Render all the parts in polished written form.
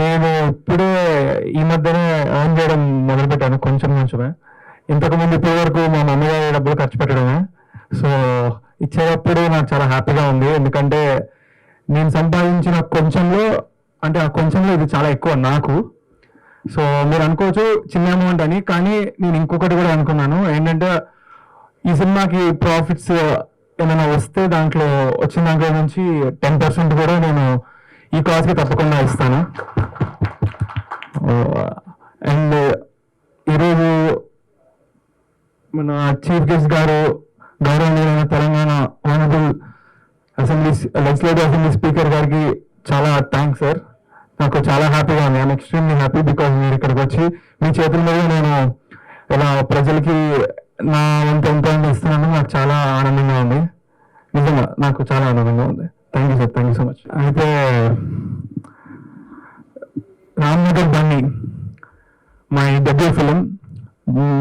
నేను ఇప్పుడే ఈ మధ్యనే ఎర్న్ చేయడం మొదలుపెట్టాను, కొంచెమే. ఇంతకుముందు ఇప్పటి వరకు మా మమ్మీ గారి డబ్బులు ఖర్చు పెట్టడమే. సో ఇచ్చేటప్పుడు నాకు చాలా హ్యాపీగా ఉంది, ఎందుకంటే నేను సంపాదించిన కొంచెంలో, అంటే ఆ కొంచెంలో ఇది చాలా ఎక్కువ నాకు. సో మీరు అనుకోవచ్చు చిన్న అమౌంట్ అని, కానీ నేను ఇంకొకటి కూడా అనుకున్నాను ఏంటంటే, ఈ సినిమాకి ప్రాఫిట్స్ ఏమైనా వస్తే వచ్చిన దాంట్లో నుంచి 10% కూడా నేను ఈ కాజ్కి తప్పకుండా ఇస్తాను. అండ్ ఈరోజు మన చీఫ్ గెస్ట్ గారు, గౌరవనీయులైన Telangana honourable legislative assembly speaker గారికి చాలా థ్యాంక్స్ సార్. నాకు చాలా హ్యాపీగా ఉంది, ఐఎమ్ ఎక్స్ట్రీమ్లీ హ్యాపీ బికాజ్ మీరు ఇక్కడికి వచ్చి మీ చేతుల మీద నేను ఇలా ప్రజలకి నా వంతు ఎంతో ఇస్తున్నాను. నాకు చాలా ఆనందంగా ఉంది, నిజంగా నాకు చాలా ఆనందంగా ఉంది. Thank you sir, thank you so much. అయితే Ramnagar Bunny, my debut film,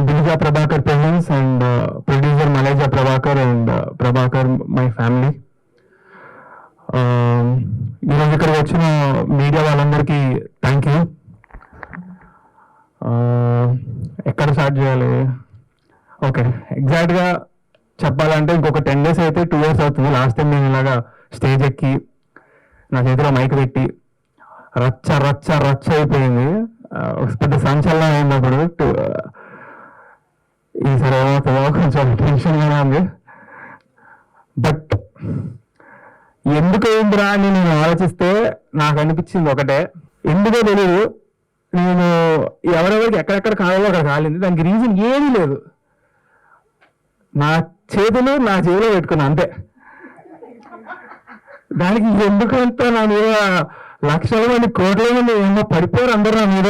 Divija Prabhakar presents and producer Maleja Prabhakar and Prabhakar my family. ఈరోజు ఇక్కడికి వచ్చిన మీడియా వాళ్ళందరికీ థ్యాంక్ యూ. ఎక్కడ స్టార్ట్ చేయాలి? ఓకే, ఎగ్జాక్ట్గా చెప్పాలంటే ఇంకొక 10 days అయితే 2 years అవుతుంది. లాస్ట్ టైం నేను ఇలాగా స్టేజ్ ఎక్కి నా చేతిలో మైక్ పెట్టి రచ్చ రచ్చ రచ్చ అయిపోయింది, పెద్ద సంచలనం అయినప్పుడు. ఈసారి ఏమవుతుందో కొంచెం టెన్షన్గానే ఉంది. బట్ ఎందుకు అయిందిరా అని నేను ఆలోచిస్తే నాకు అనిపించింది ఒకటే, ఎందుకో తెలియదు, నేను ఎవరెవరికి ఎక్కడెక్కడ కావాలో అక్కడ కాలింది. దానికి రీజన్ ఏమీ లేదు, నా చేతులు నా జేబులో పెట్టుకున్నా అంతే. దానికి ఎందుకంత నా మీద లక్షల మంది కోట్ల మంది ఏమో పడిపోయారు అందరూ నా మీద,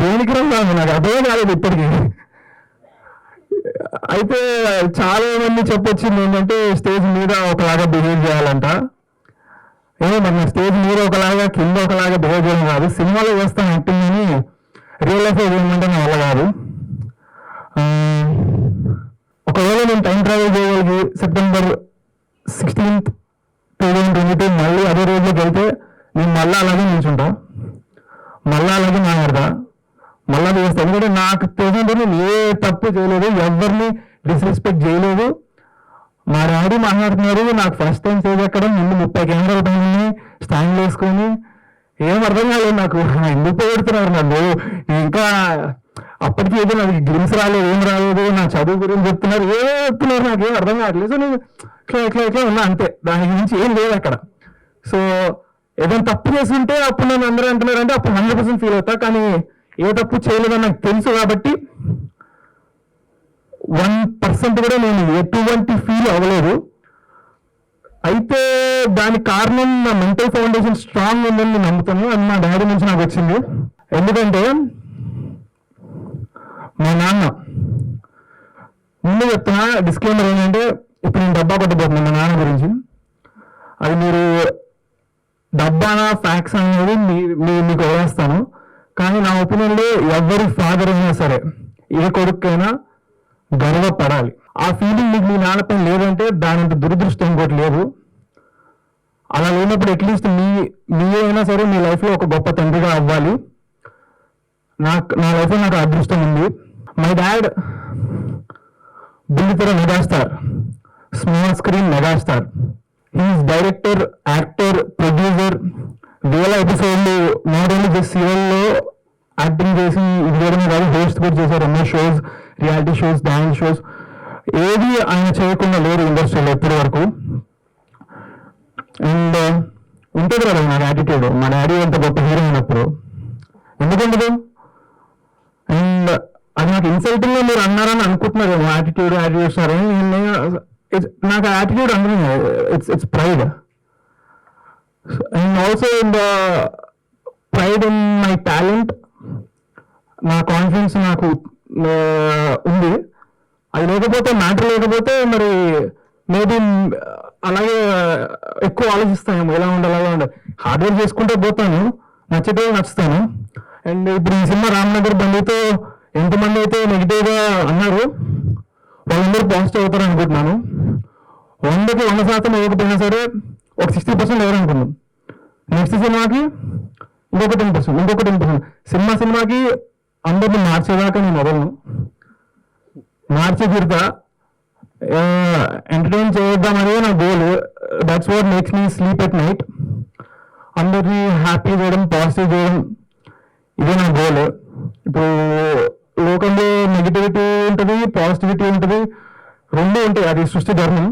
దేనికి రాదు నాకు అర్థమే కాలేదు ఇప్పటికీ. అయితే చాలా మంది చెప్పొచ్చింది ఏంటంటే స్టేజ్ మీద ఒకలాగా బిహేవ్ చేయాలంట. ఏమో మరి నా స్టేజ్ మీద ఒకలాగా కింద ఒకలాగా బిహేవ్ చేయడం కాదు, సినిమాలో చేస్తాను యాక్టింగ్ అని రియల్ లైఫ్ ఏమంటే నా వల్ల కాదు. ఒకవేళ నేను టైం ట్రావెల్ చేయగలిగి September 16th 2022 మళ్ళీ అదే రోజులోకి వెళ్తే నేను మళ్ళీ అలాగే నిల్చుంటా, మళ్ళీ అలాగే మాట్లాడతా, మళ్ళీ చేస్తాను. ఎందుకంటే నాకు తెలిసినంత నేను ఏ తప్పు చేయలేదు, ఎవరిని డిస్రెస్పెక్ట్ చేయలేదు. మా డాడీ మాట్లాడుతున్నారు, నాకు ఫస్ట్ టైం స్టేజ్ ఎక్కడం, ముందు 30 కెమెరాల పైన స్టాండ్ వేసుకొని ఏం అర్థం కాలేదు నాకు, ఎందుకు పెడుతున్నారు నన్ను. ఇంకా అప్పటికి ఏదో నాకు గ్లిమ్స్ రాలేదు, ఏం రాలేదు, నా చదువు గురించి చెప్తున్నారు, ఏదో చెప్తున్నారు, నాకు ఏం అర్థం కావట్లేదు. సో నేను ఇట్లా ఉన్నా అంతే, దాని గురించి ఏం లేదు అక్కడ. సో ఏదైనా తప్పు చేస్తుంటే అప్పుడు నేను అందరూ అంటున్నారంటే అప్పుడు 100% ఫీల్ అవుతా, కానీ ఏ తప్పు చేయలేదని నాకు తెలుసు కాబట్టి 1% కూడా నేను ఎటువంటి ఫీల్ అవ్వలేదు. అయితే దానికి కారణం నా మెంటల్ ఫౌండేషన్ స్ట్రాంగ్ ఉందని నేను నమ్ముతాను, అని మా డాడీ నుంచి నాకు వచ్చింది. ఎందుకంటే మా నాన్న, ముందు చెప్తున్నా డిస్క్లైమర్ ఏంటంటే, ఇప్పుడు నేను డబ్బా కొట్టబోతున్నాను మా నాన్న గురించి. అది మీరు డబ్బానా ఫ్యాక్స్ అనేది మీకు వదిలేస్తాను, కానీ నా ఒపీనియన్లో ఎవరి ఫాదర్ అయినా సరే, ఏ కొడుకైనా గర్వపడాలి. ఆ ఫీలింగ్ మీకు మీ నాన్నపైన లేదంటే దానంత దురదృష్టం ఇంకోటి లేదు. అలా లేనప్పుడు అట్లీస్ట్ మీరైనా సరే మీ లైఫ్లో ఒక గొప్ప తండ్రిగా అవ్వాలి. నా లైఫ్లో నాకు అదృష్టం ఉంది. మై డాడ్ బుల్లితెర megastar, small screen megastar. He's director, actor, producer. వేల ఎపిసోడ్లు నాట్ ఓన్లీ జస్ట్ సీరియల్లో యాక్టింగ్ చేసి ఇది చేయడమే కాదు, హోస్ట్ కూడా చేశారు ఎన్నో shows, reality shows, dance shows. ఏది ఆయన చేయకుండా లేరు ఇండస్ట్రీలో ఇప్పటి వరకు. అండ్ ఉంటుంది కదా నా యాటిట్యూడ్, మా డాడీ అంత గొప్ప హీరో అయినప్పుడు ఎందుకుండదు. అండ్ అది నాకు ఇన్సల్టింగ్గా మీరు అన్నారని అనుకుంటున్నారు, యాటిట్యూడ్ ఇస్తారని. నాకు యాటిట్యూడ్ అంటే it's pride. And also in the pride in my talent, నా కాన్ఫిడెన్స్ నాకు ఉంది. అది లేకపోతే, మ్యాటర్ లేకపోతే మరి మేబీ అలాగే ఎక్కువ ఆలోచిస్తాను, ఎలా ఉండాలి అలా ఉండాలి. హార్డ్ వర్క్ చేసుకుంటే పోతాను, నచ్చితే నచ్చుతాను. అండ్ ఇప్పుడు ఈ సినిమా రామ్నగర్ బండితో ఎంతమంది అయితే నెగిటివ్గా అన్నారు వాళ్ళందరూ పాజిటివ్ అవుతారు అనుకుంటున్నాను. 100కి 100% ఇవ్వకపోయినా సరే ఒక 60% ఎవరనుకున్నాం. నెక్స్ట్ సినిమాకి ఇంకొక 10%. సినిమాకి అందరిని మార్చేదాకా నేను వదలను, మార్చే తీరుతా, ఎంటర్టైన్ చేద్దాం అనేది నా goal. That's what makes me sleep at night. అందరినీ హ్యాపీ చేయడం, పాజిటివ్ చేయడం, ఇదే నా గోల్. ఇప్పుడు లోకంలో నెగిటివిటీ ఉంటుంది, పాజిటివిటీ ఉంటుంది, రెండూ ఉంటాయి, అది సృష్టి ధర్మం.